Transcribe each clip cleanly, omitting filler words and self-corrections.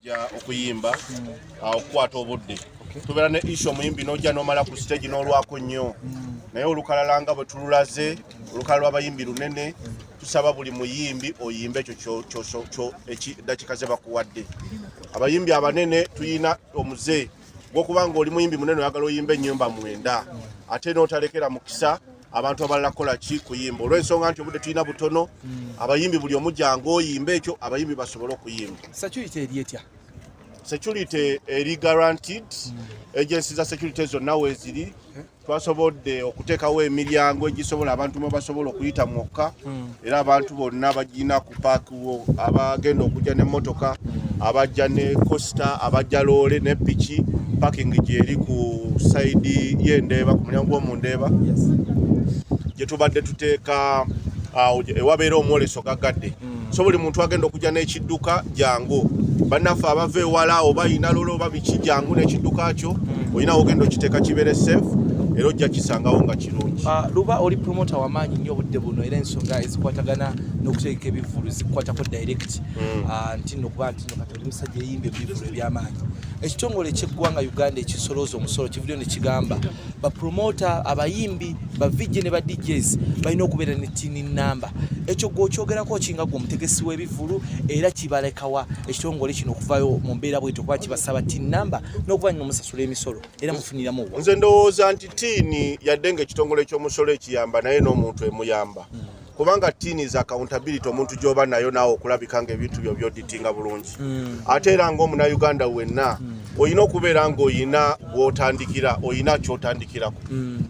ja okuyimba okukwata obudde tubeera ne issue omuyimbi n'ojja n'omala ku stage n'olwako nnyo naye olukalala nga bwe tululaze olukala lw'abayimbi lunene tusaba buli muyimbi oyimbe ekyo dakika ze bakuwadde abayimbi abanene tuyina omuze gw'okubanga oli muyimbi munene oyagala oyimba ennyumba 9 ate n'otalekera mukisa abantu abalala kola ki kuyimba olw'ensonga nti obudde tulina butono abayimbi buli omujjango oyimba ekyo abayimbi basobole okuyimba security eri etya security eri guaranteed agencies za security zonna weeziri twasobodde okuteekawo emiryango egisobola abantu mwe basobola okuyita mwokka era abantu bonna bagina ku paakiwo abagenda okujja n'emmotoka abajja ne costa abajja loole ne piki parking gyeri ku side y'endeeba ku mulyango gw'omundeeba gye tubadde tuteeka ewabeera omwoleso gagadde so buli muntu agenda okujja n'ekidduka jangu bannaffe abava ewala oba yina lolo oba biki jangu n'ekidduka kyo olina ogenda okiteeka kibeere safe era ojja kisangawo nga kirungi luba oli promoter w'amaanyi nnyo obudde buno era ensonga ezikwatagana n'okuteeka ebivulu zikwatako direct nti nokuba nti kati oli musajja eyimba ebivulu eby'amaanyi ekitongole ky'eggwanga Uganda ekisolooza omusolo kivuddeyo ne kigamba bapromota abayimbi bavijje ne ba DJs balina okubeera ne tini namba ekyo gw'okyogerako okinga gwe omutegesi w'ebivulu era kibalekawa ekitongole kino okuvaayo mu mbeera bwetyo kuba kibasaba tini namba n'okuvannyuma musasula emisolo era mufuniramu nze ndowooza nti tiini yadde ng'ekitongole ky'omusolo ekiyamba naye n'omuntu emuyamba kubanga tiini za accountability omuntu gy'oba nayo naawe okulabika ng'ebintu byo by'oditinga bulungi ate era ng'omunauganda wenna oyina okubeera ng'oyina gw'otandikira oyina ky'otandikirako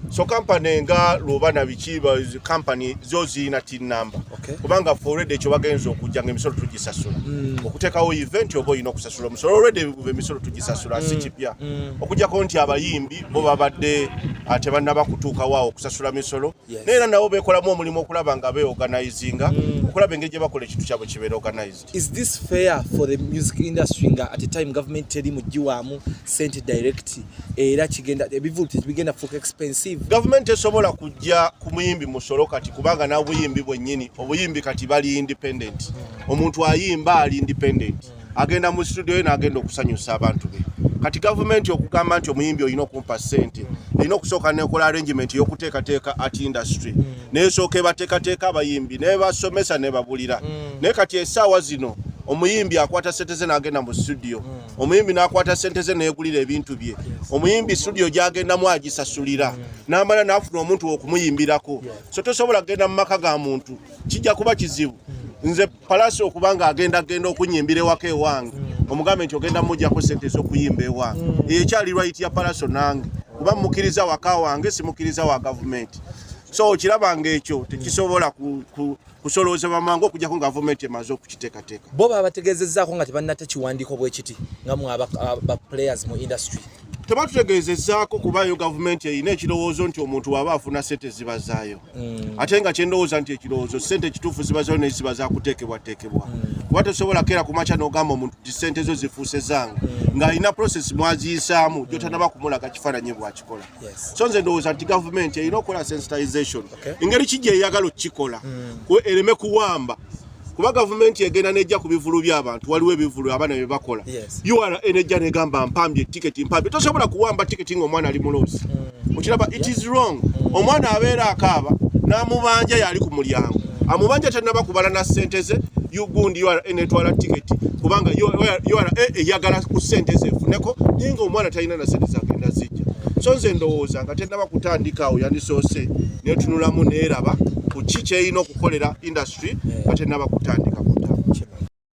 so kampani nga Lubana biki kampani zo ziyina tin number kubanga forward ekyo bagenza okujja ng'emisolo tugisasula okuteekawo event oba oyina okusasula omusolo already emisolo tugisasula si kipya okujjako nti abayimbi bo babadde ate bannaba kutuukawo awo okusasula misolo neera nabo beekolamu omulimu okulaba nga beorganizinga okulaba engeri gye bakola ekintu kyabwe kibeera organized. Is this fair for the music industry nga at a time government teri mugiwaamu sente direct era kigenda ebivulu tebigenda fuuka expensive government esobola kujja ku muyimbi musolo kati kubanga na buyimbi bwennyini obuyimbi kati bali independent omuntu ayimba ali independent agenda mu studio n'agenda okusanyusa abantu be kati government okugamba nti omuyimbi oyina okumpa sente erina okusooka nekola arrangement y'okuteekateeka art industry n'esooka ebateekateeka abayimbi n'ebasomesa n'ebabulira naye kati essaawa zino omuyimbi akwata sente ze n'agenda mu studio omuyimbi n'akwata sente ze n'egulira ebintu bye omuyimbi studio gy'agendamu agisasulira n'amala n'afuna omuntu okumuyimbirako so tosobola kugenda mu maka ga muntu kijja kuba kizibu nze palasi okubanga agenda okunyimbira ewaka ewange omugambe nti ogenda mujjako sente z'okuyimba ewange ekyali right ya palaso nange kuba mukiriza waka wange simukiriza wa government so kirabanga ekyo tekisobola kusoloozebwa mangu okujjako nga government emaze okukiteekateeka bo babategeezezzaako nga tebannate kiwandiiko bwe kiti nga mwe aba players mu industry tebatutegeezezzaako kubayo gavumenti erina ekirowoozo nti omuntu waba afuna sente zibazaayo ate nga kyendowooza nti ekirowoozo sente kituufu zibazaayo naye ziba zakuteekebwateekebwa kuba tosobola keera ku makya n'ogamba omuntu ti sente zo zifuuse zange ng'alina process mwaziyisaamu gyotanaba kumulaga kifaananyi bwakikola so nze ndowooza nti gavumenti erina okukola sensitization engeri kijja eyagala okukikola ereme kuwamba kuba gavumenti egenda nejja ku bivulu by'abantu waliwo ebivulu abaana bye bakola URA enejja negamba mpambye tiketi mpambye tosobola kuwamba tiketi ng'omwana ali muloosi okiraba it is wrong omwana abeera akaaba n'amubanja yali ku mulyango amubanja tannaba kubala na ssente ze yugundi URA enetwala tiketi kubanga URA eyagala ku ssente ze efuneko naye ng'omwana talina na ssente zagenda zijja so nze ndowooza nga tennaba kutandikaawo yandisoose netunulamu neeraba ku ki kyerina okukolera industry nga tennaba kutandika